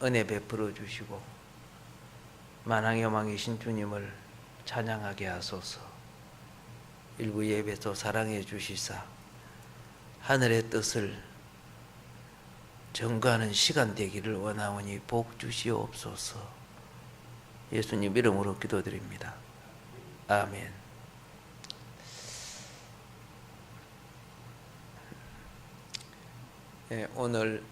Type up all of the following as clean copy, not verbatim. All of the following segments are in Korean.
은혜 베풀어 주시고 만왕의 왕이신 주님을 찬양하게 하소서. 일부 예배도 사랑해 주시사 하늘의 뜻을 전가하는 시간 되기를 원하오니 복 주시옵소서. 예수님 이름으로 기도드립니다. 아멘. 오늘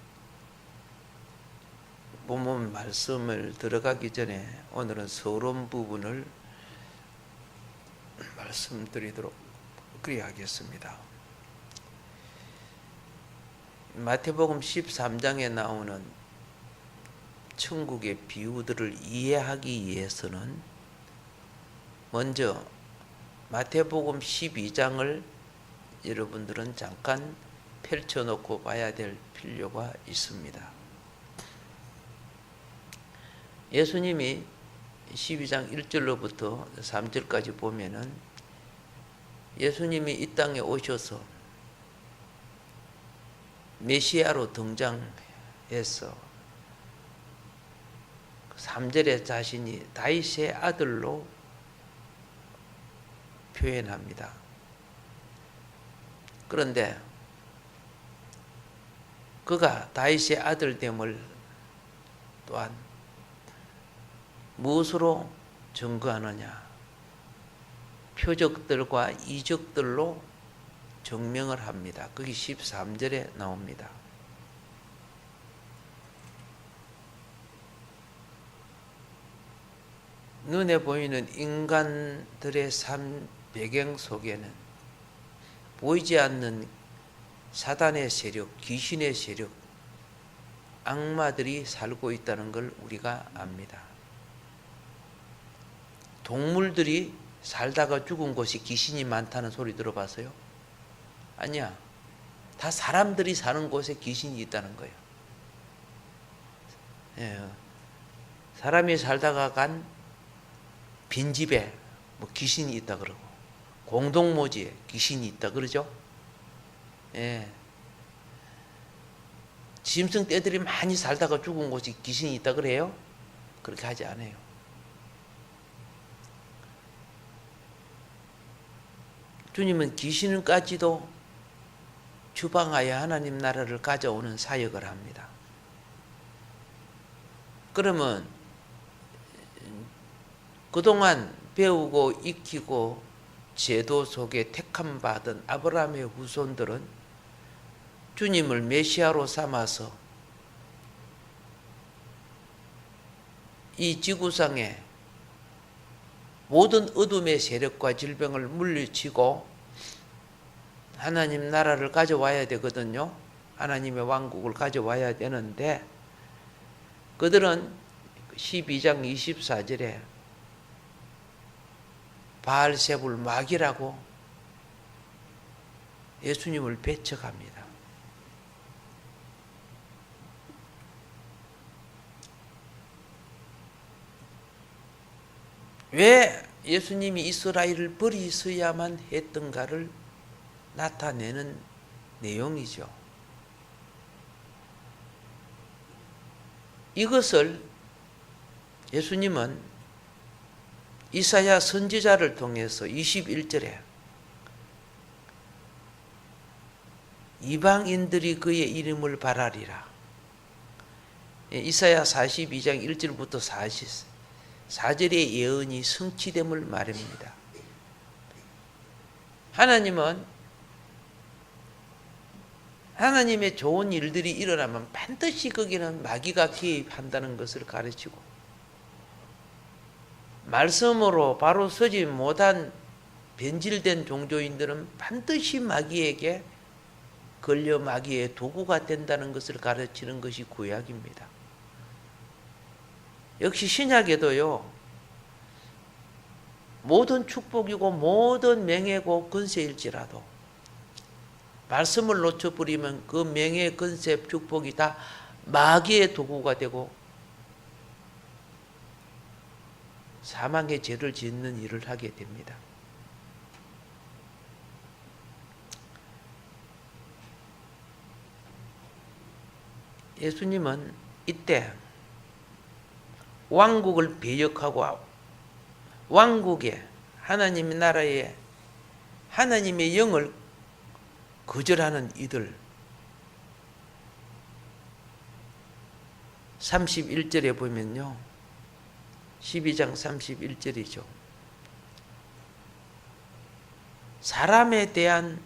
본문 말씀을 들어가기 전에 오늘은 서론 부분을 말씀드리도록 그리하겠습니다. 마태복음 13장에 나오는 천국의 비유들을 이해하기 위해서는 먼저 마태복음 12장을 여러분들은 잠깐 펼쳐놓고 봐야 될 필요가 있습니다. 예수님이 12장 1절로부터 3절까지 보면은 예수님이 이 땅에 오셔서 메시아로 등장해서 3절에 자신이 다윗의 아들로 표현합니다. 그런데 그가 다윗의 아들됨을 또한 무엇으로 증거하느냐? 표적들과 이적들로 증명을 합니다. 그게 13절에 나옵니다. 눈에 보이는 인간들의 삶 배경 속에는 보이지 않는 사단의 세력, 귀신의 세력, 악마들이 살고 있다는 걸 우리가 압니다. 동물들이 살다가 죽은 곳이 귀신이 많다는 소리 들어봤어요? 아니야. 다 사람들이 사는 곳에 귀신이 있다는 거예요. 예. 사람이 살다가 간 빈집에 뭐 귀신이 있다 그러고 공동묘지에 귀신이 있다 그러죠? 예. 짐승 떼들이 많이 살다가 죽은 곳이 귀신이 있다 그래요? 그렇게 하지 않아요. 주님은 귀신까지도 주방하여 하나님 나라를 가져오는 사역을 합니다. 그러면 그동안 배우고 익히고 제도 속에 택함 받은 아브라함의 후손들은 주님을 메시아로 삼아서 이 지구상에 모든 어둠의 세력과 질병을 물리치고 하나님 나라를 가져와야 되거든요. 하나님의 왕국을 가져와야 되는데 그들은 12장 24절에 바알세불 마귀라고 예수님을 배척합니다. 왜 예수님이 이스라엘을 버리셔야만 했던가를 나타내는 내용이죠. 이것을 예수님은 이사야 선지자를 통해서 21절에 이방인들이 그의 이름을 바라리라. 이사야 42장 1절부터 4절의 예언이 성취됨을 말합니다. 하나님은 하나님의 좋은 일들이 일어나면 반드시 거기는 마귀가 개입한다는 것을 가르치고 말씀으로 바로 서지 못한 변질된 종교인들은 반드시 마귀에게 걸려 마귀의 도구가 된다는 것을 가르치는 것이 구약입니다. 역시 신약에도요. 모든 축복이고 모든 명예고 권세일지라도 말씀을 놓쳐버리면 그 명예, 권세, 축복이 다 마귀의 도구가 되고 사망의 죄를 짓는 일을 하게 됩니다. 예수님은 이때 왕국을 배역하고 왕국에 하나님의 나라에 하나님의 영을 거절하는 이들 31절에 보면요. 12장 31절이죠. 사람에 대한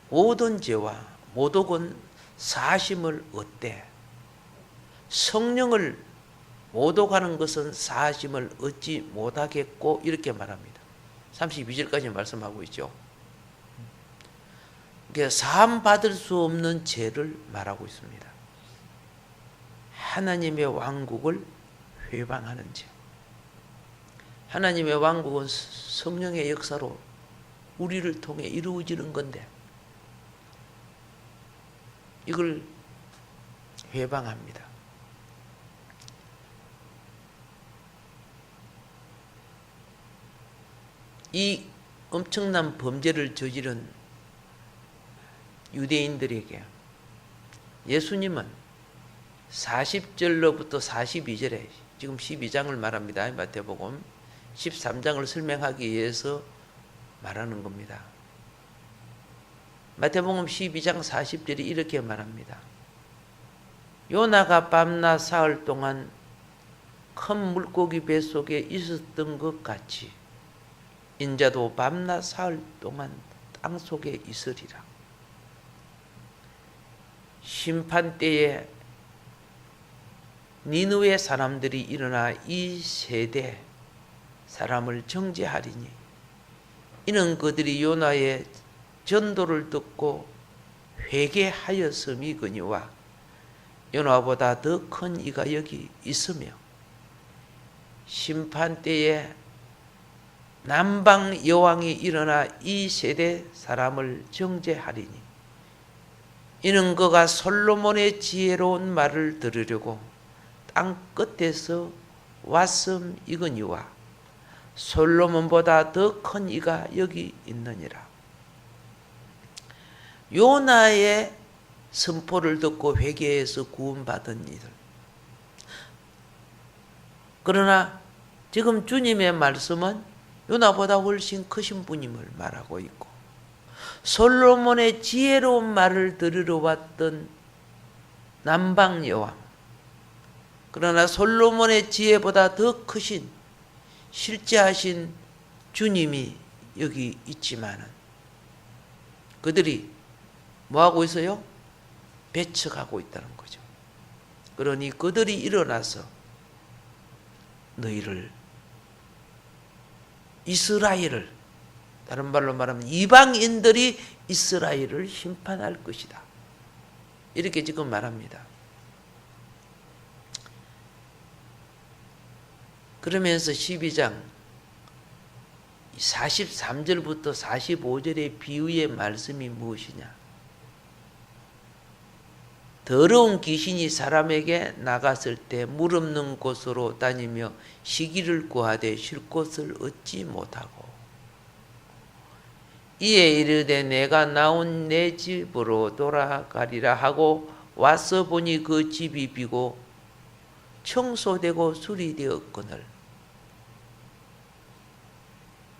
모든 죄와 모독은 사하심을 얻되 성령을 모독하는 것은 사하심을 얻지 못하겠고 이렇게 말합니다. 32절까지 말씀하고 있죠. 그러니까 사함 받을 수 없는 죄를 말하고 있습니다. 하나님의 왕국을 회방하는 죄. 하나님의 왕국은 성령의 역사로 우리를 통해 이루어지는 건데 이걸 회방합니다. 이 엄청난 범죄를 저지른 유대인들에게 예수님은 40절로부터 42절에 지금 12장을 말합니다. 마태복음 13장을 설명하기 위해서 말하는 겁니다. 마태복음 12장 40절이 이렇게 말합니다. 요나가 밤낮 사흘 동안 큰 물고기 뱃속에 있었던 것 같이 인자도 밤낮 사흘 동안 땅속에 있으리라. 심판 때에 니느웨 사람들이 일어나 이 세대 사람을 정죄하리니 이는 그들이 요나의 전도를 듣고 회개하였음이거니와 요나보다 더 큰 이가 여기 있으며 심판 때에 남방 여왕이 일어나 이 세대 사람을 정죄하리니 이는 그가 솔로몬의 지혜로운 말을 들으려고 땅 끝에서 왔음이거니와 솔로몬보다 더 큰 이가 여기 있느니라. 요나의 선포를 듣고 회개해서 구원받은 이들. 그러나 지금 주님의 말씀은 요나보다 훨씬 크신 분임을 말하고 있고 솔로몬의 지혜로운 말을 들으러 왔던 남방 여왕, 그러나 솔로몬의 지혜보다 더 크신 실제하신 주님이 여기 있지만은 그들이 뭐하고 있어요? 배척하고 있다는 거죠. 그러니 그들이 일어나서 너희를 이스라엘을, 다른 말로 말하면 이방인들이 이스라엘을 심판할 것이다. 이렇게 지금 말합니다. 그러면서 12장 43절부터 45절의 비유의 말씀이 무엇이냐? 더러운 귀신이 사람에게 나갔을 때 물 없는 곳으로 다니며 시기를 구하되 쉴 곳을 얻지 못하고 이에 이르되 내가 나온 내 집으로 돌아가리라 하고 와서 보니 그 집이 비고 청소되고 수리되었거늘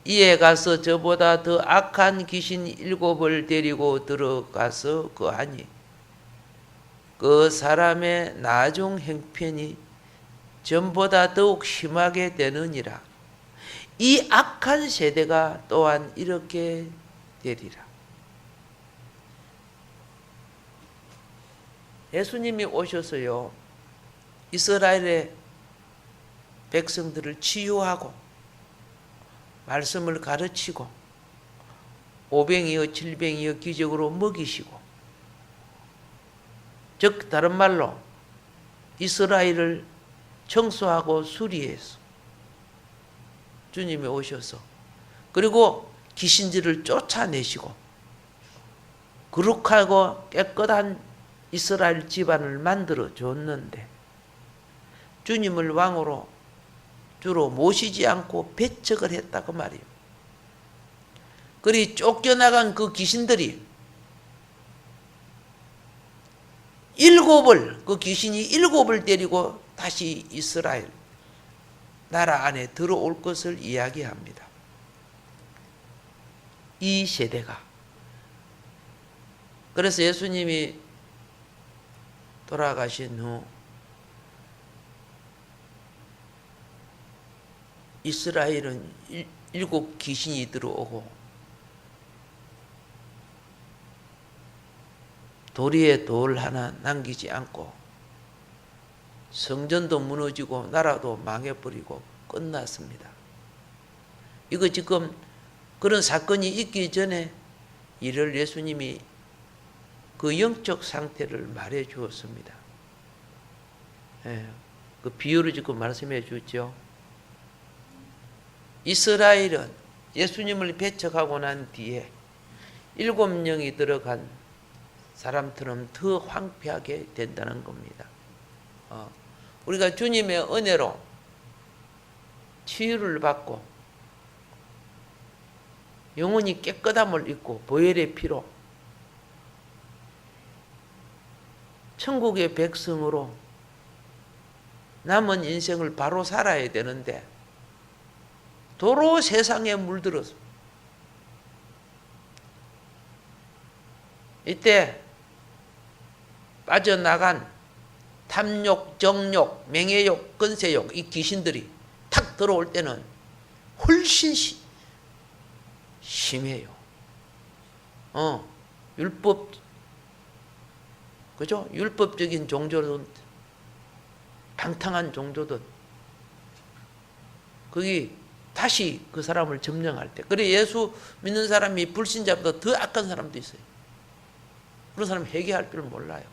이에 가서 저보다 더 악한 귀신 7을 데리고 들어가서 거하니 그 사람의 나중 행편이 전보다 더욱 심하게 되느니라. 이 악한 세대가 또한 이렇게 되리라. 예수님이 오셔서요, 이스라엘의 백성들을 치유하고 말씀을 가르치고 오병이어 칠병이어 기적으로 먹이시고, 즉 다른 말로 이스라엘을 청소하고 수리해서 주님이 오셔서 그리고 귀신들을 쫓아내시고 거룩하고 깨끗한 이스라엘 집안을 만들어 줬는데 주님을 왕으로 주로 모시지 않고 배척을 했다고 말이에요. 그리 쫓겨나간 그 귀신들이 그 귀신이 7을 데리고 다시 이스라엘, 나라 안에 들어올 것을 이야기합니다. 이 세대가. 그래서 예수님이 돌아가신 후 이스라엘은 7 귀신이 들어오고 도리에 돌 하나 남기지 않고 성전도 무너지고 나라도 망해버리고 끝났습니다. 이거 지금 그런 사건이 있기 전에 이를 예수님이 그 영적 상태를 말해 주었습니다. 그 비유를 지금 말씀해 주죠. 이스라엘은 예수님을 배척하고 난 뒤에 7명이 들어간 사람처럼 더 황폐하게 된다는 겁니다. 우리가 주님의 은혜로 치유를 받고 영혼이 깨끗함을 입고 보혈의 피로 천국의 백성으로 남은 인생을 바로 살아야 되는데 도로 세상에 물들어서 이때 빠져나간 탐욕, 정욕, 명예욕, 권세욕 이 귀신들이 탁 들어올 때는 훨씬 심해요. 율법, 그죠? 율법적인 종교든 방탕한 종교든 거기 다시 그 사람을 점령할 때. 그래 예수 믿는 사람이 불신자보다 더 악한 사람도 있어요. 그런 사람 회개할 줄 몰라요.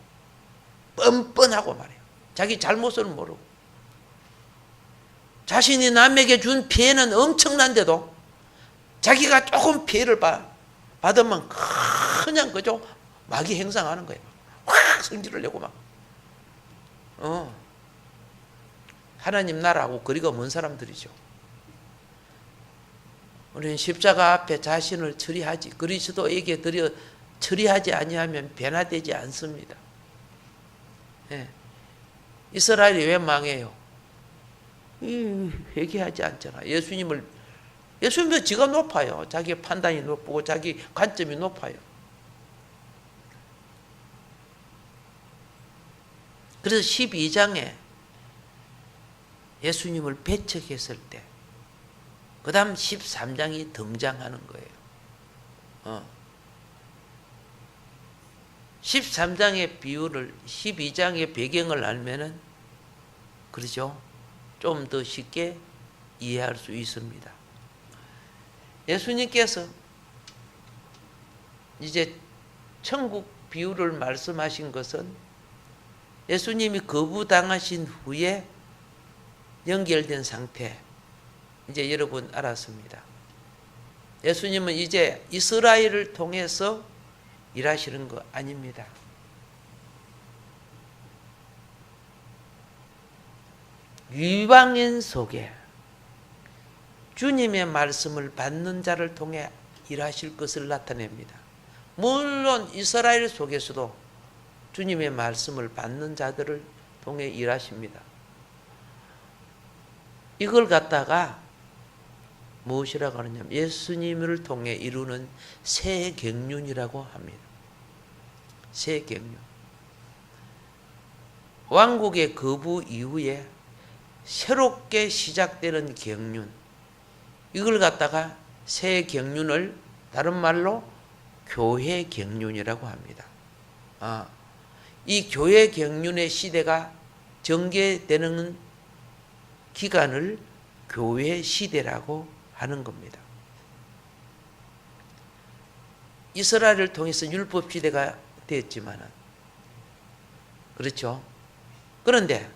뻔뻔하고 말이에요. 자기 잘못을 모르고 자신이 남에게 준 피해는 엄청난데도 자기가 조금 피해를 받으면 그냥 그죠? 마귀 행상하는 거예요. 확 성질을 내고 막 하나님 나라하고 거리가 먼 사람들이죠. 우리는 십자가 앞에 자신을 처리하지 그리스도에게 드려 처리하지 아니하면 변화되지 않습니다. 이스라엘이 왜 망해요? 회개하지 않잖아. 예수님은 지가 높아요. 자기 판단이 높고 자기 관점이 높아요. 그래서 12장에 예수님을 배척했을 때 그 다음 13장이 등장하는 거예요. 13장의 비유를 12장의 배경을 알면은 그러죠. 좀 더 쉽게 이해할 수 있습니다. 예수님께서 이제 천국 비유를 말씀하신 것은 예수님이 거부당하신 후에 연결된 상태, 이제 여러분 알았습니다. 예수님은 이제 이스라엘을 통해서 일하시는 거 아닙니다. 이방인 속에 주님의 말씀을 받는 자를 통해 일하실 것을 나타냅니다. 물론 이스라엘 속에서도 주님의 말씀을 받는 자들을 통해 일하십니다. 이걸 갖다가 무엇이라고 하느냐면 예수님을 통해 이루는 새 경륜이라고 합니다. 새 경륜. 왕국의 거부 이후에 새롭게 시작되는 경륜. 이걸 갖다가 새 경륜을 다른 말로 교회 경륜이라고 합니다. 이 교회 경륜의 시대가 전개되는 기간을 교회 시대라고 하는 겁니다. 이스라엘을 통해서 율법 시대가 됐지만은 그렇죠. 그런데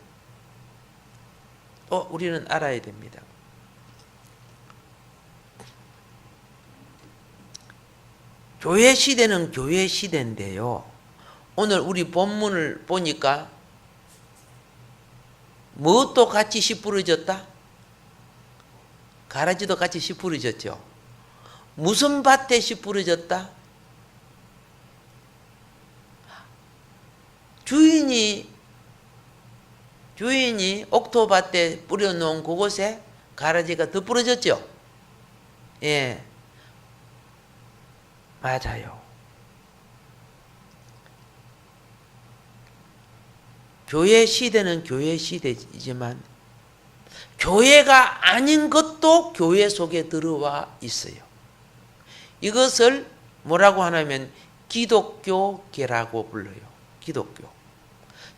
또 우리는 알아야 됩니다. 교회 시대는 교회 시대인데요. 오늘 우리 본문을 보니까 무엇도 같이 시부러졌다? 가라지도 같이 시부러졌죠. 무슨 밭에 시부러졌다? 주인이 옥토밭에 뿌려놓은 그곳에 가라지가 더 부러졌죠? 예. 맞아요. 교회 시대는 교회 시대이지만 교회가 아닌 것도 교회 속에 들어와 있어요. 이것을 뭐라고 하냐면 기독교계라고 불러요. 기독교.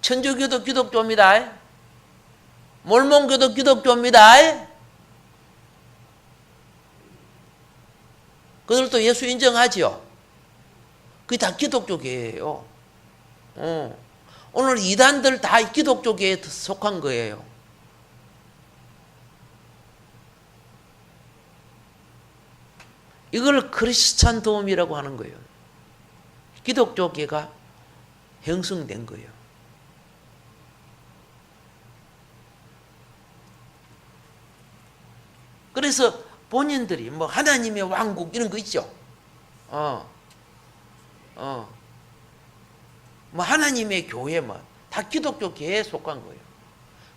천주교도 기독교입니다. 몰몬교도 기독교입니다. 그들도 예수 인정하지요. 그게 다 기독교계예요. 오늘 이단들 다 기독교계에 속한 거예요. 이걸 크리스찬 도움이라고 하는 거예요. 기독교계가 형성된 거예요. 그래서 본인들이 뭐 하나님의 왕국 이런 거 있죠. 뭐 하나님의 교회 뭐 다 기독교계에 속한 거예요.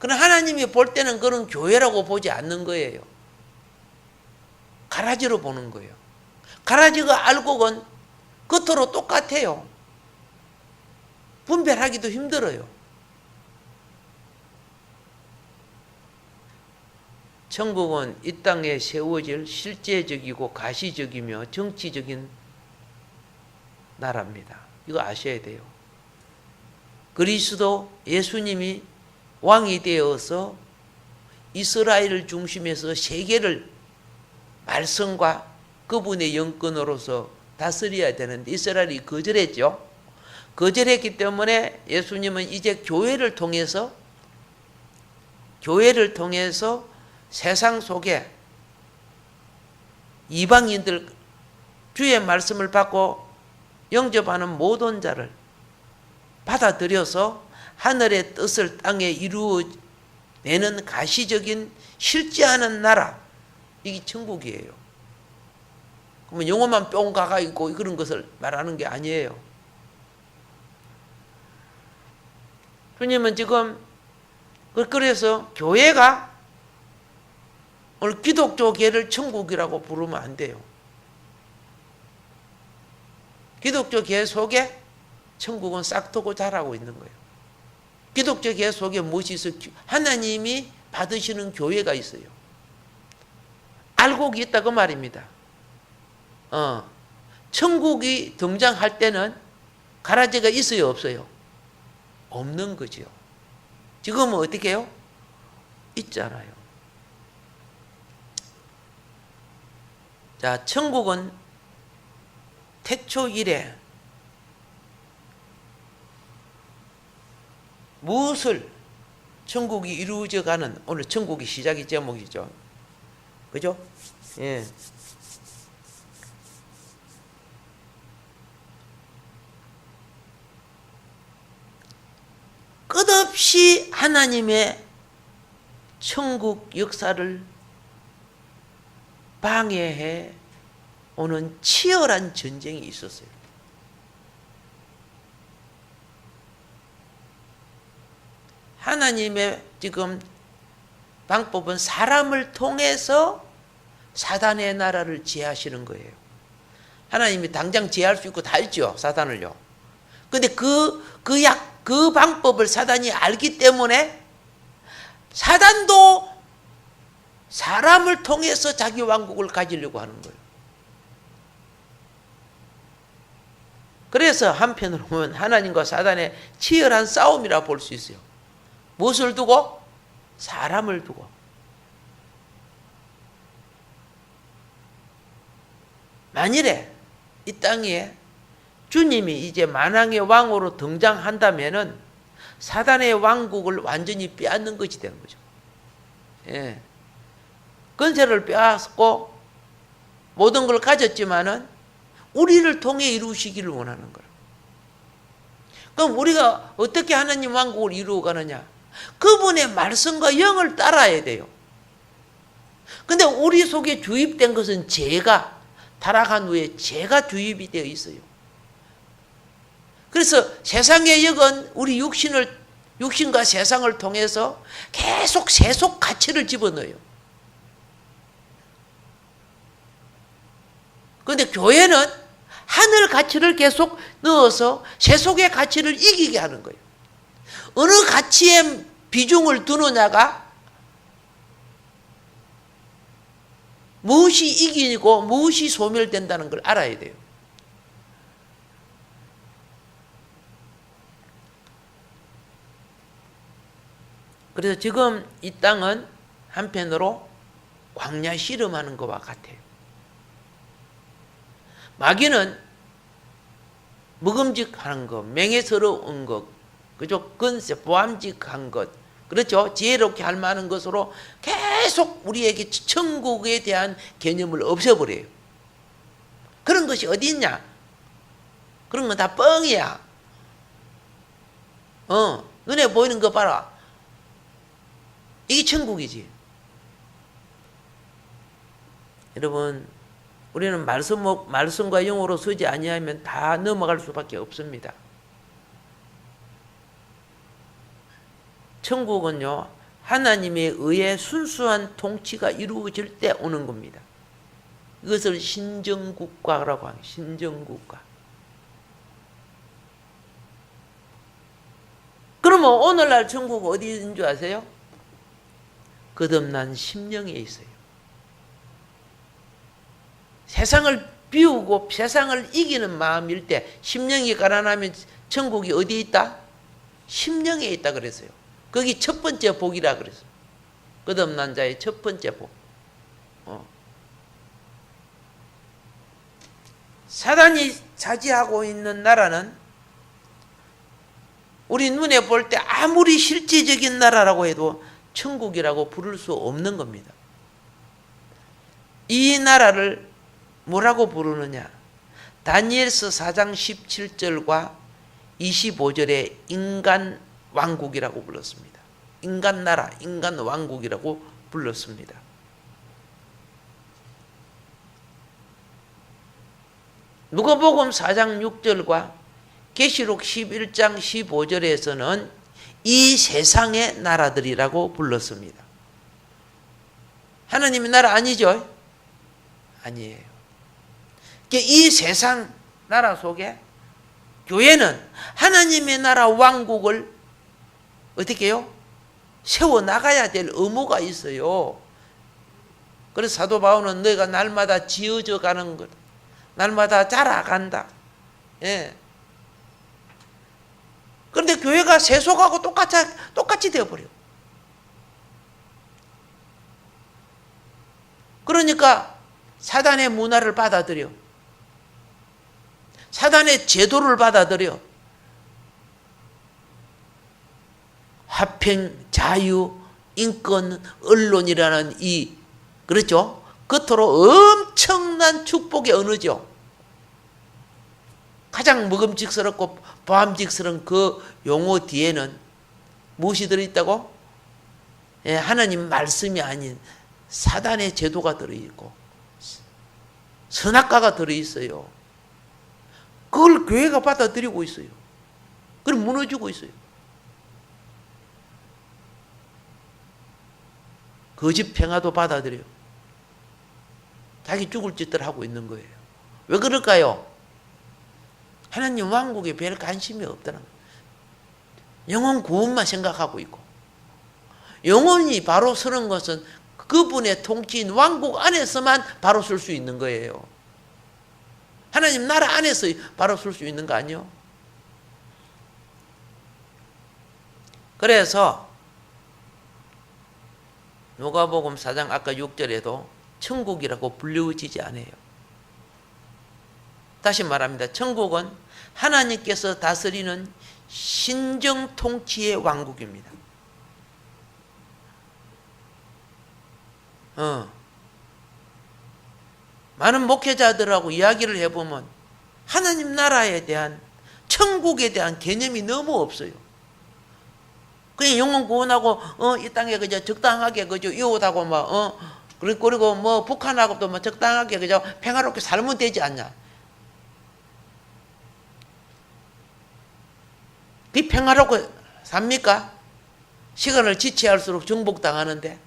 그러나 하나님이 볼 때는 그런 교회라고 보지 않는 거예요. 가라지로 보는 거예요. 가라지가 알곡은 겉으로 똑같아요. 분별하기도 힘들어요. 천국은 이 땅에 세워질 실제적이고 가시적이며 정치적인 나라입니다. 이거 아셔야 돼요. 그리스도 예수님이 왕이 되어서 이스라엘을 중심해서 세계를 말씀과 그분의 영권으로서 다스려야 되는데 이스라엘이 거절했죠. 거절했기 때문에 예수님은 이제 교회를 통해서 세상 속에 이방인들 주의 말씀을 받고 영접하는 모든 자를 받아들여서 하늘의 뜻을 땅에 이루어내는 가시적인 실제하는 나라, 이게 천국이에요. 그러면 영어만 뿅 가가 있고 그런 것을 말하는 게 아니에요. 주님은 지금 그래서 교회가 오늘 기독교계를 천국이라고 부르면 안 돼요. 기독교계 속에 천국은 싹트고 자라고 있는 거예요. 기독교계 속에 무엇이 있어요? 하나님이 받으시는 교회가 있어요. 알곡이 있다 그 말입니다. 천국이 등장할 때는 가라지가 있어요, 없어요? 없는 거죠. 지금은 어떻게 해요? 있잖아요. 자, 천국은 태초 이래 무엇을 천국이 이루어져 가는, 오늘 천국이 시작이 제목이죠. 그죠? 예. 끝없이 하나님의 천국 역사를 방해해 오는 치열한 전쟁이 있었어요. 하나님의 지금 방법은 사람을 통해서 사단의 나라를 제하시는 거예요. 하나님이 당장 제할 수 있고 다 있죠, 사단을요. 근데 그 방법을 사단이 알기 때문에 사단도 사람을 통해서 자기 왕국을 가지려고 하는 거예요. 그래서 한편으로 보면 하나님과 사단의 치열한 싸움이라 볼 수 있어요. 무엇을 두고? 사람을 두고. 만일에 이 땅에 주님이 이제 만왕의 왕으로 등장한다면은 사단의 왕국을 완전히 빼앗는 것이 되는 거죠. 예. 권세를 빼앗고 모든 걸 가졌지만은 우리를 통해 이루시기를 원하는 거예요. 그럼 우리가 어떻게 하나님 왕국을 이루어가느냐? 그분의 말씀과 영을 따라야 돼요. 근데 우리 속에 주입된 것은 죄가, 타락한 후에 죄가 주입이 되어 있어요. 그래서 세상의 영은 우리 육신과 세상을 통해서 계속 세속 가치를 집어넣어요. 그런데 교회는 하늘 가치를 계속 넣어서 세속의 가치를 이기게 하는 거예요. 어느 가치에 비중을 두느냐가 무엇이 이기고 무엇이 소멸된다는 걸 알아야 돼요. 그래서 지금 이 땅은 한편으로 광야 씨름하는 것과 같아요. 마귀는 먹음직한 것, 명예스러운 것, 그죠? 건세, 보암직한 것, 그렇죠? 지혜롭게 할 만한 것으로 계속 우리에게 천국에 대한 개념을 없애버려요. 그런 것이 어디 있냐? 그런 건 다 뻥이야. 눈에 보이는 거 봐라. 이게 천국이지. 여러분, 우리는 말씀과 영어로 서지 아니하면 다 넘어갈 수밖에 없습니다. 천국은요, 하나님에 의해 순수한 통치가 이루어질 때 오는 겁니다. 이것을 신정국가라고 합니다. 신정국가. 그러면 오늘날 천국은 어디 있는 줄 아세요? 거듭난 심령에 있어요. 세상을 비우고 세상을 이기는 마음일 때, 심령이 가난하면 천국이 어디에 있다? 심령에 있다 그랬어요. 거기 첫 번째 복이라 그랬어요. 거듭난 자의 첫 번째 복. 사단이 차지하고 있는 나라는 우리 눈에 볼 때 아무리 실제적인 나라라고 해도 천국이라고 부를 수 없는 겁니다. 이 나라를 뭐라고 부르느냐? 다니엘서 4장 17절과 25절에 인간 왕국이라고 불렀습니다. 인간 나라, 인간 왕국이라고 불렀습니다. 누가복음 4장 6절과 계시록 11장 15절에서는 이 세상의 나라들이라고 불렀습니다. 하나님의 나라 아니죠? 아니에요. 이 세상 나라 속에 교회는 하나님의 나라 왕국을 어떻게 해요? 세워나가야 될 의무가 있어요. 그래서 사도 바울은 너희가 날마다 지어져 가는 것, 날마다 자라간다. 예. 그런데 교회가 세속하고 똑같이 되어버려. 그러니까 사단의 문화를 받아들여. 사단의 제도를 받아들여. 화평, 자유, 인권, 언론이라는 그렇죠? 겉으로 엄청난 축복의 언어죠. 가장 먹음직스럽고 보암직스러운 그 용어 뒤에는 무엇이 들어있다고? 예, 하나님 말씀이 아닌 사단의 제도가 들어있고 선악과가 들어있어요. 그걸 교회가 받아들이고 있어요. 그럼 무너지고 있어요. 거짓 평화도 받아들여요. 자기 죽을 짓들 하고 있는 거예요. 왜 그럴까요? 하나님 왕국에 별 관심이 없다는 거예요. 영혼 구원만 생각하고 있고, 영혼이 바로 서는 것은 그분의 통치인 왕국 안에서만 바로 설 수 있는 거예요. 하나님 나라 안에서 바로 설 수 있는 거 아니요? 그래서 누가복음 4장 아까 6절에도 천국이라고 불려지지 않아요. 다시 말합니다. 천국은 하나님께서 다스리는 신정 통치의 왕국입니다. 많은 목회자들하고 이야기를 해보면 하나님 나라에 대한, 천국에 대한 개념이 너무 없어요. 그냥 영혼 구원하고 이 땅에 그저 적당하게 그저 이웃하고 그리고 뭐 북한하고도 뭐 적당하게 그저 평화롭게 살면 되지 않냐? 그 평화롭게 삽니까? 시간을 지체할수록 정복당하는데,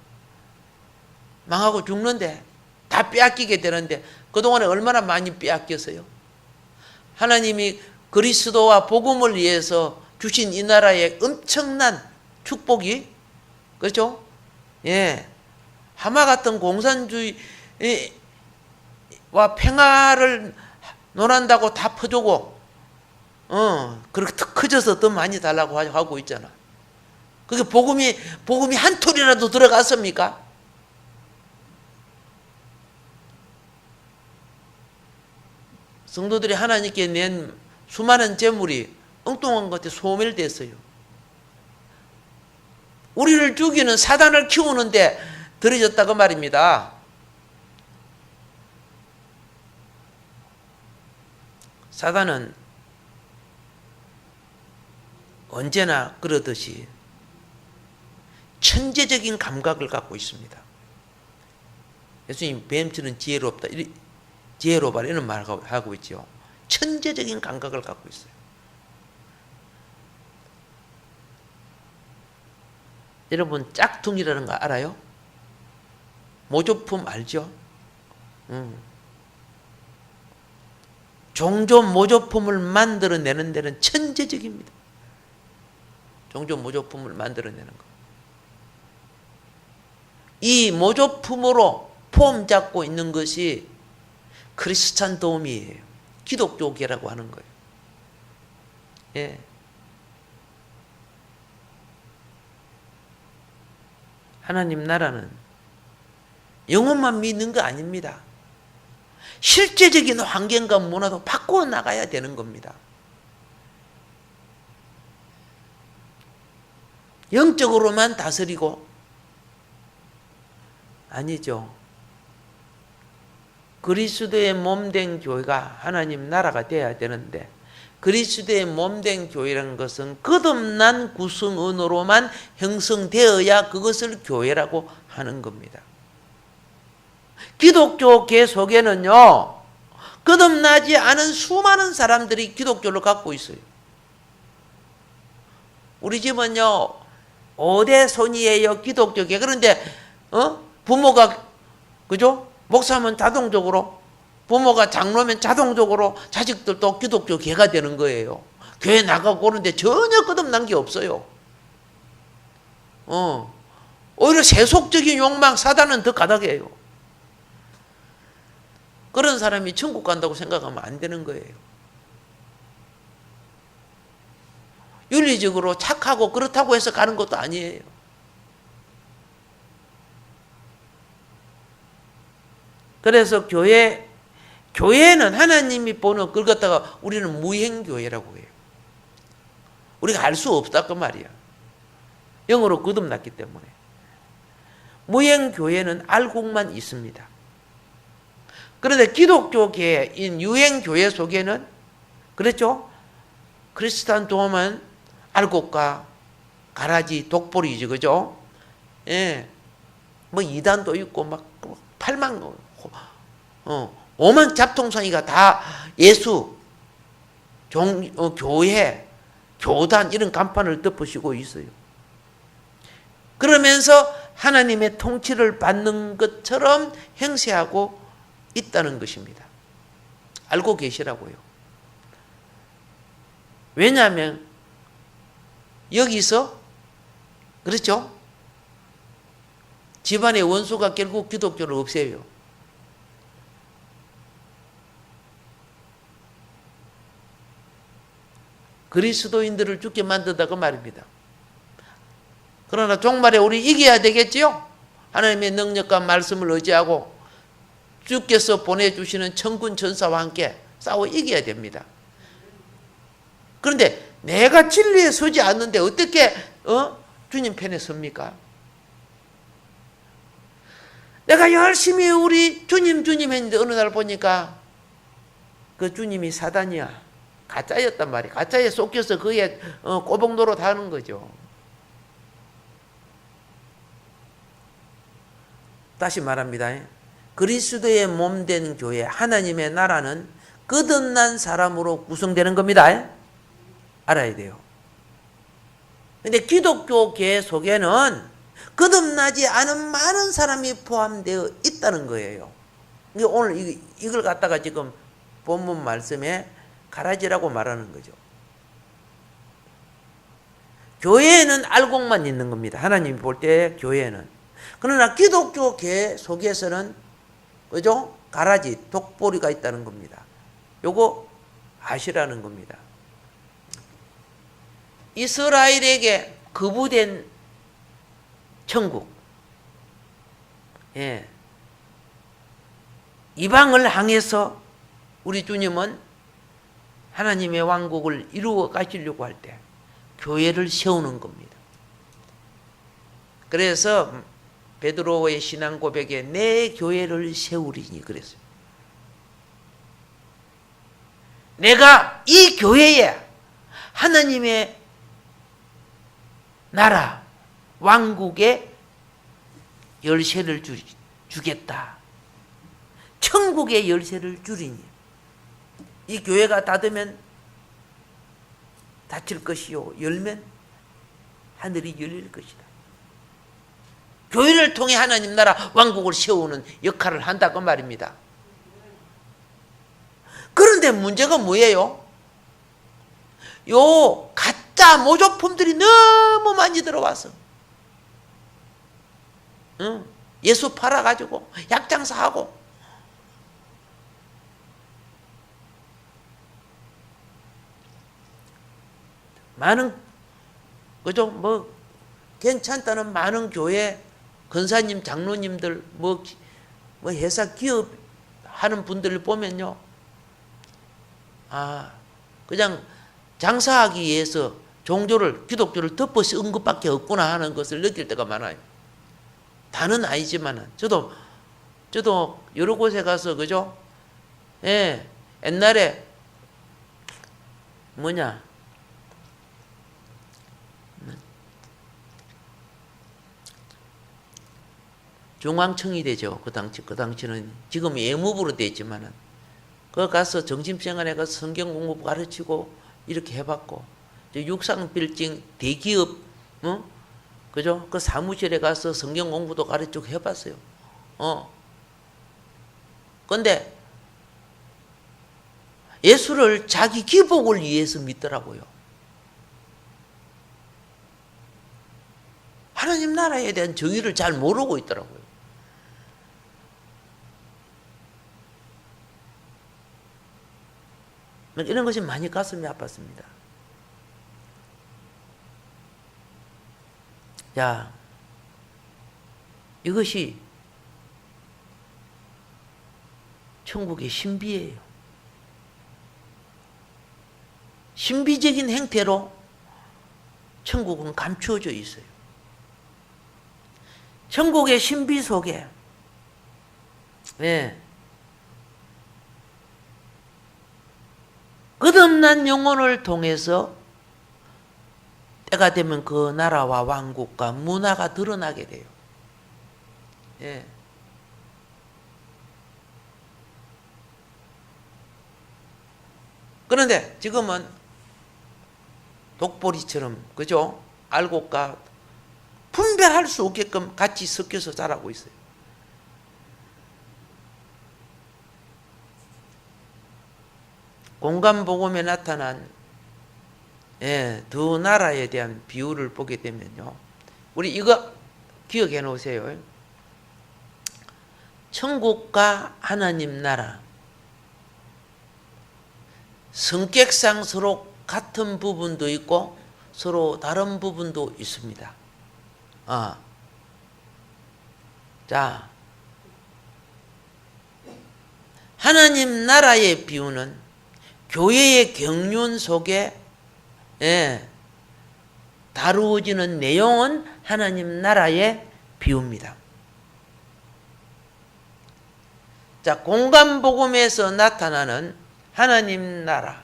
망하고 죽는데, 다 빼앗기게 되는데 그동안에 얼마나 많이 빼앗겼어요. 하나님이 그리스도와 복음을 위해서 주신 이 나라에 엄청난 축복이, 그렇죠? 예. 하마 같은 공산주의와 평화를 논한다고 다 퍼주고, 그렇게 더 커져서 더 많이 달라고 하고 있잖아. 그게 복음이 한 톨이라도 들어갔습니까? 성도들이 하나님께 낸 수많은 재물이 엉뚱한 것에 소멸됐어요. 우리를 죽이는 사단을 키우는데 들여졌다고 말입니다. 사단은 언제나 그러듯이 천재적인 감각을 갖고 있습니다. 예수님 뱀처럼 지혜롭다, 지혜로워라 이런 말을 하고 있죠. 천재적인 감각을 갖고 있어요. 여러분 짝퉁이라는 거 알아요? 모조품 알죠? 종종 모조품을 만들어내는 데는 천재적입니다. 종종 모조품을 만들어내는 거. 이 모조품으로 폼 잡고 있는 것이 크리스찬 도움이에요. 기독교계라고 하는 거예요. 예. 하나님 나라는 영혼만 믿는 거 아닙니다. 실제적인 환경과 문화도 바꾸어 나가야 되는 겁니다. 영적으로만 다스리고 아니죠. 그리스도의 몸된 교회가 하나님 나라가 되어야 되는데 그리스도의 몸된 교회라는 것은 거듭난 구성원으로만 형성되어야 그것을 교회라고 하는 겁니다. 기독교계 속에는요, 거듭나지 않은 수많은 사람들이 기독교를 갖고 있어요. 우리 집은요, 5대 손이에요, 기독교계. 그런데, 부모가, 그죠? 목사면 자동적으로, 부모가 장로면 자동적으로 자식들도 기독교계가 되는 거예요. 교회 나가고 오는데 전혀 거듭난 게 없어요. 오히려 세속적인 욕망, 사단은 더 가득해요. 그런 사람이 천국 간다고 생각하면 안 되는 거예요. 윤리적으로 착하고 그렇다고 해서 가는 것도 아니에요. 그래서 교회는 하나님이 보는 그걸 갖다가 우리는 무행교회라고 해요. 우리가 알 수 없다 그 말이야. 영으로 거듭났기 때문에. 무행교회는 알곡만 있습니다. 그런데 기독교계인 유행교회 속에는 그렇죠? 크리스찬 도움은 알곡과 가라지, 독보리지, 그죠? 예. 뭐 이단도 있고 막 8만, 5만 잡통성이가 다 예수, 교회, 교단 이런 간판을 덮으시고 있어요. 그러면서 하나님의 통치를 받는 것처럼 행세하고 있다는 것입니다. 알고 계시라고요. 왜냐하면 여기서 그렇죠? 집안의 원수가 결국 기독교를 없애요. 그리스도인들을 죽게 만든다고 말입니다. 그러나 종말에 우리 이겨야 되겠지요? 하나님의 능력과 말씀을 의지하고 주께서 보내주시는 천군 천사와 함께 싸워 이겨야 됩니다. 그런데 내가 진리에 서지 않는데 어떻게 주님 편에 섭니까? 내가 열심히 우리 주님 했는데 어느 날 보니까 그 주님이 사단이야. 가짜였단 말이야. 가짜에 속여서 그에 꼬복노릇 하는 거죠. 다시 말합니다. 그리스도의 몸된 교회, 하나님의 나라는 거듭난 사람으로 구성되는 겁니다. 알아야 돼요. 근데 기독교계 속에는 거듭나지 않은 많은 사람이 포함되어 있다는 거예요. 오늘 이걸 갖다가 지금 본문 말씀에 가라지라고 말하는 거죠. 교회에는 알곡만 있는 겁니다. 하나님이 볼 때 교회에는. 그러나 기독교 계 속에서는 그죠? 가라지, 독보리가 있다는 겁니다. 요거 아시라는 겁니다. 이스라엘에게 거부된 천국, 예, 이방을 향해서 우리 주님은 하나님의 왕국을 이루어 가시려고 할 때 교회를 세우는 겁니다. 그래서 베드로의 신앙 고백에 내 교회를 세우리니 그랬어요. 내가 이 교회에 하나님의 나라 왕국의 열쇠를 주겠다. 천국의 열쇠를 주리니 이 교회가 닫으면 닫힐 것이요 열면 하늘이 열릴 것이다. 교회를 통해 하나님 나라 왕국을 세우는 역할을 한다고 말입니다. 그런데 문제가 뭐예요? 요 가짜 모조품들이 너무 많이 들어와서 예수 팔아가지고 약장사하고 많은 그죠? 뭐 괜찮다는 많은 교회 권사님, 장로님들 뭐 회사 기업 하는 분들을 보면요, 그냥 장사하기 위해서 종교를 기독교를 덮어 씌운 것밖에 없구나 하는 것을 느낄 때가 많아요. 다는 아니지만은 저도 여러 곳에 가서 그죠? 예, 옛날에 중앙청이 되죠. 그 당시는 지금 예무부로 돼 있지만은 그 가서 정신병원에 가서 성경 공부 가르치고 이렇게 해봤고, 육상 빌딩 대기업 그죠? 그 사무실에 가서 성경 공부도 가르치고 해봤어요. 근데 예수를 자기 기복을 위해서 믿더라고요. 하나님 나라에 대한 정의를 잘 모르고 있더라고요. 이런 것이 많이 가슴이 아팠습니다. 자, 이것이 천국의 신비예요. 신비적인 행태로 천국은 감추어져 있어요. 천국의 신비 속에 끝없는 영혼을 통해서 때가 되면 그 나라와 왕국과 문화가 드러나게 돼요. 예. 그런데 지금은 독보리처럼 그죠? 알곡과 분별할 수 없게끔 같이 섞여서 자라고 있어요. 공간복음에 나타난 두 나라에 대한 비유를 보게 되면요, 우리 이거 기억해 놓으세요. 천국과 하나님 나라, 성격상 서로 같은 부분도 있고 서로 다른 부분도 있습니다. 자, 하나님 나라의 비유는 교회의 경륜 속에 다루어지는 내용은 하나님 나라의 비유입니다. 자, 공간복음에서 나타나는 하나님 나라,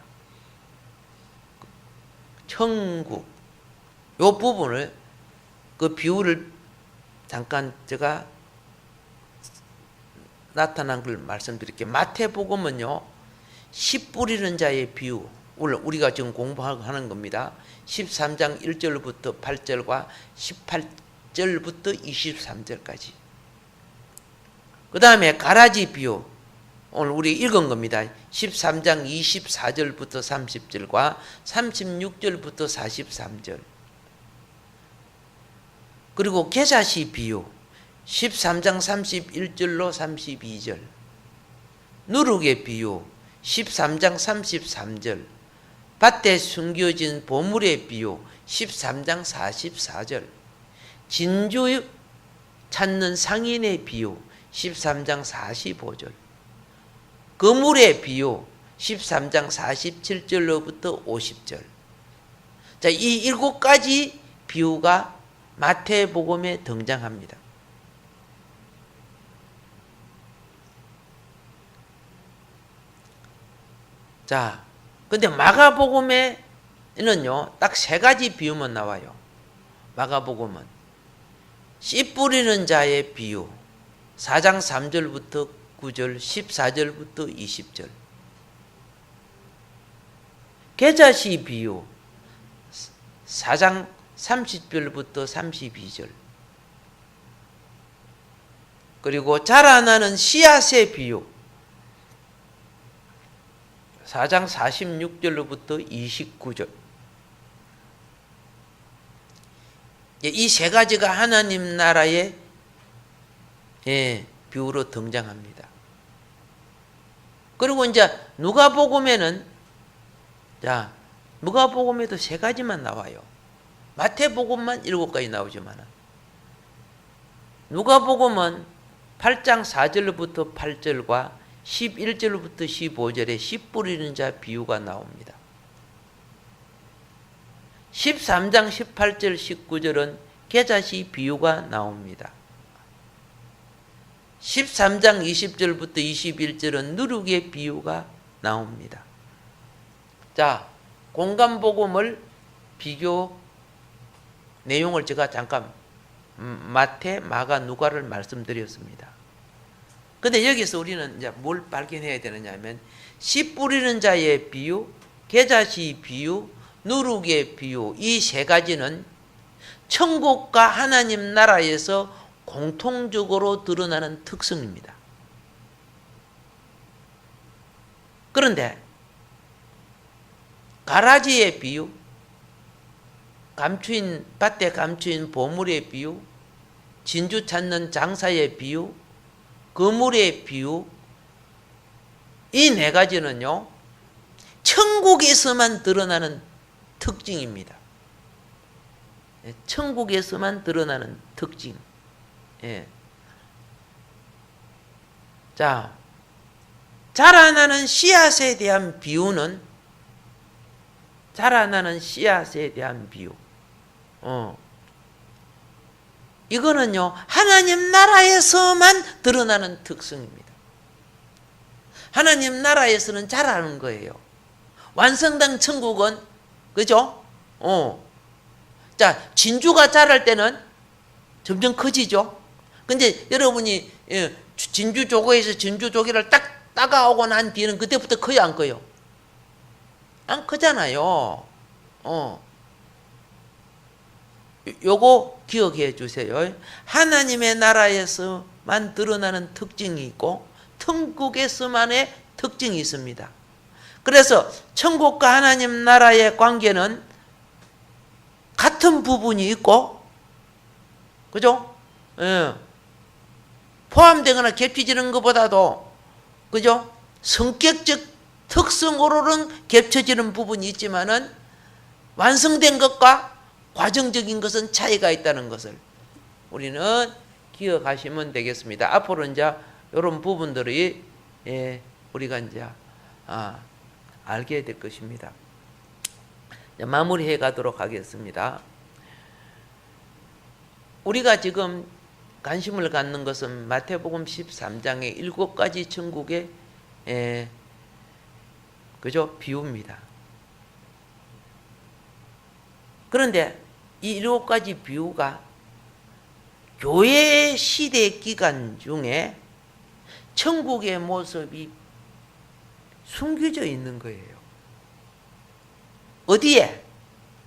천국, 요 부분을, 그 비유를 잠깐 제가 나타난 걸 말씀드릴게요. 마태복음은요, 씨 뿌리는 자의 비유, 우리가 지금 공부하는 겁니다. 13장 1절부터 8절과 18절부터 23절까지. 그 다음에 가라지 비유, 오늘 우리 읽은 겁니다. 13장 24절부터 30절과 36절부터 43절. 그리고 계자시 비유 13장 31절로 32절. 누룩의 비유 13장 33절. 밭에 숨겨진 보물의 비유 13장 44절. 진주 찾는 상인의 비유 13장 45절. 그물의 비유 13장 47절로부터 50절. 자, 이 7가지 비유가 마태복음에 등장합니다. 자, 근데 마가복음에는요, 딱 3가지 비유만 나와요. 마가복음은 씨 뿌리는 자의 비유 4장 3절부터 9절, 14절부터 20절. 계자시 비유 4장 30절부터 32절. 그리고 자라나는 씨앗의 비유 4장 46절로부터 29절. 이 3가지가 하나님 나라의 비유로 등장합니다. 그리고 이제 누가복음에는, 자, 누가복음에도 3가지만 나와요. 마태복음만 7가지 나오지만 누가복음은 8장 4절부터 8절과 11절부터 15절에 씨 뿌리는 자 비유가 나옵니다. 13장 18절 19절은 계자시 비유가 나옵니다. 13장 20절부터 21절은 누룩의 비유가 나옵니다. 자, 공간복음을 비교 내용을 제가 잠깐 마태, 마가, 누가를 말씀드렸습니다. 근데 여기서 우리는 이제 뭘 발견해야 되느냐 하면 씨 뿌리는 자의 비유, 계자시 비유, 누룩의 비유, 이 3가지는 천국과 하나님 나라에서 공통적으로 드러나는 특성입니다. 그런데 가라지의 비유, 밭에 감추인 보물의 비유, 진주 찾는 장사의 비유, 그물의 비유, 이 4가지는요 천국에서만 드러나는 특징입니다. 천국에서만 드러나는 특징. 자, 자라나는 씨앗에 대한 비유는, 자라나는 씨앗에 대한 비유, 이거는요 하나님 나라에서만 드러나는 특성입니다. 하나님 나라에서는 자라는 거예요. 완성된 천국은, 그죠? 자, 진주가 자랄 때는 점점 커지죠. 근데 여러분이 진주 조개에서 진주 조개를 딱 따가오고 난 뒤에는 그때부터 커요, 안 커요? 안 크잖아요. 요거 기억해 주세요. 하나님의 나라에서만 드러나는 특징이 있고 천국에서만의 특징이 있습니다. 그래서 천국과 하나님 나라의 관계는 같은 부분이 있고, 그죠? 포함되거나 겹쳐지는 것보다도, 그죠? 성격적 특성으로는 겹쳐지는 부분이 있지만은 완성된 것과 과정적인 것은 차이가 있다는 것을 우리는 기억하시면 되겠습니다. 앞으로 이제 이런 부분들이 우리가 이제 알게 될 것입니다. 마무리해 가도록 하겠습니다. 우리가 지금 관심을 갖는 것은 마태복음 13장의 7가지 천국의 그죠? 비유입니다. 그런데 이 7가지 비유가 교회 시대 기간 중에 천국의 모습이 숨겨져 있는 거예요. 어디에?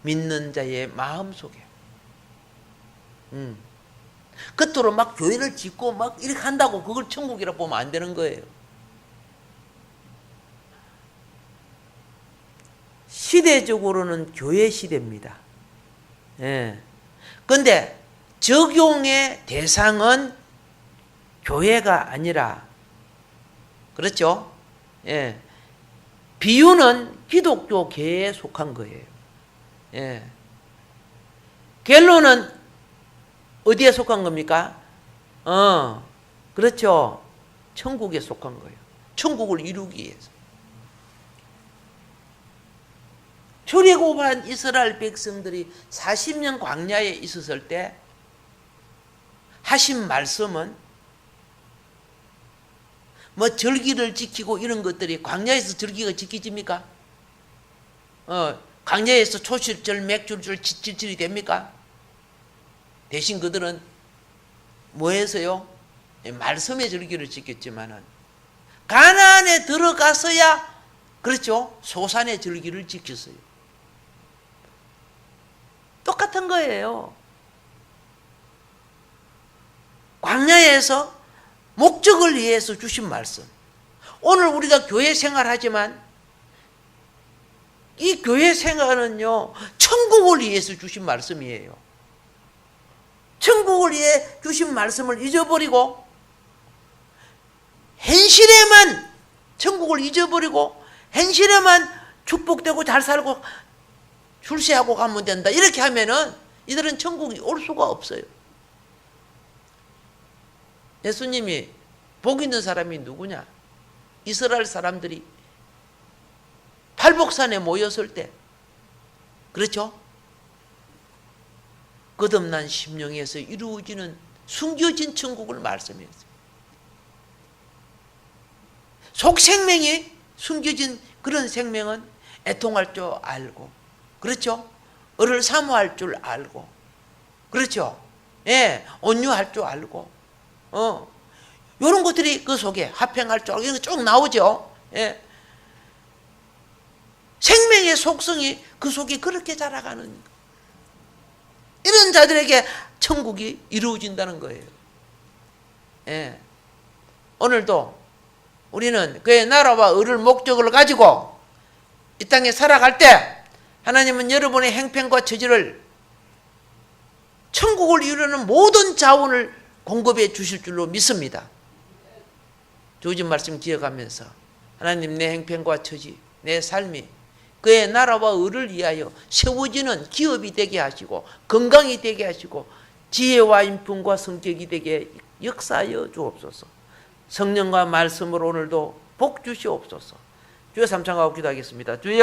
믿는 자의 마음속에. 겉으로 막 교회를 짓고 막 이렇게 한다고 그걸 천국이라 보면 안 되는 거예요. 시대적으로는 교회 시대입니다. 예. 근데 적용의 대상은 교회가 아니라, 그렇죠? 예. 비유는 기독교계에 속한 거예요. 예. 결론은 어디에 속한 겁니까? 그렇죠. 천국에 속한 거예요. 천국을 이루기 위해서. 출애굽한 이스라엘 백성들이 40년 광야에 있었을 때 하신 말씀은 뭐 절기를 지키고 이런 것들이 광야에서 절기가 지켜집니까? 광야에서 초실절, 맥주절 지킬절이 됩니까? 대신 그들은 뭐 해서요? 말씀의 절기를 지켰지만은 가나안에 들어가서야, 그렇죠? 소산의 절기를 지켰어요. 똑같은 거예요. 광야에서 목적을 위해서 주신 말씀. 오늘 우리가 교회 생활하지만 이 교회 생활은요, 천국을 위해서 주신 말씀이에요. 천국을 위해 주신 말씀을 잊어버리고 현실에만 천국을 잊어버리고 현실에만 축복되고 잘 살고 출세하고 가면 된다, 이렇게 하면은 이들은 천국이 올 수가 없어요. 예수님이 복 있는 사람이 누구냐? 이스라엘 사람들이 발복산에 모였을 때, 그렇죠? 거듭난 심령에서 이루어지는 숨겨진 천국을 말씀했어요. 속생명이 숨겨진 그런 생명은 애통할 줄 알고, 그렇죠? 을을 사모할 줄 알고, 그렇죠? 예, 온유할 줄 알고, 이런 것들이 그 속에 화평할 줄 알고, 이런 거 쭉 나오죠? 예. 생명의 속성이 그 속에 그렇게 자라가는, 이런 자들에게 천국이 이루어진다는 거예요. 예. 오늘도 우리는 그의 나라와 의를 목적을 가지고 이 땅에 살아갈 때 하나님은 여러분의 행편과 처지를 천국을 이루는 모든 자원을 공급해 주실 줄로 믿습니다. 주어진 말씀 기억하면서 하나님, 내 행편과 처지, 내 삶이 그의 나라와 의를 위하여 세워지는 기업이 되게 하시고 건강이 되게 하시고 지혜와 인품과 성격이 되게 역사하여 주옵소서. 성령과 말씀으로 오늘도 복 주시옵소서. 주여 삼창하고 기도하겠습니다. 주여.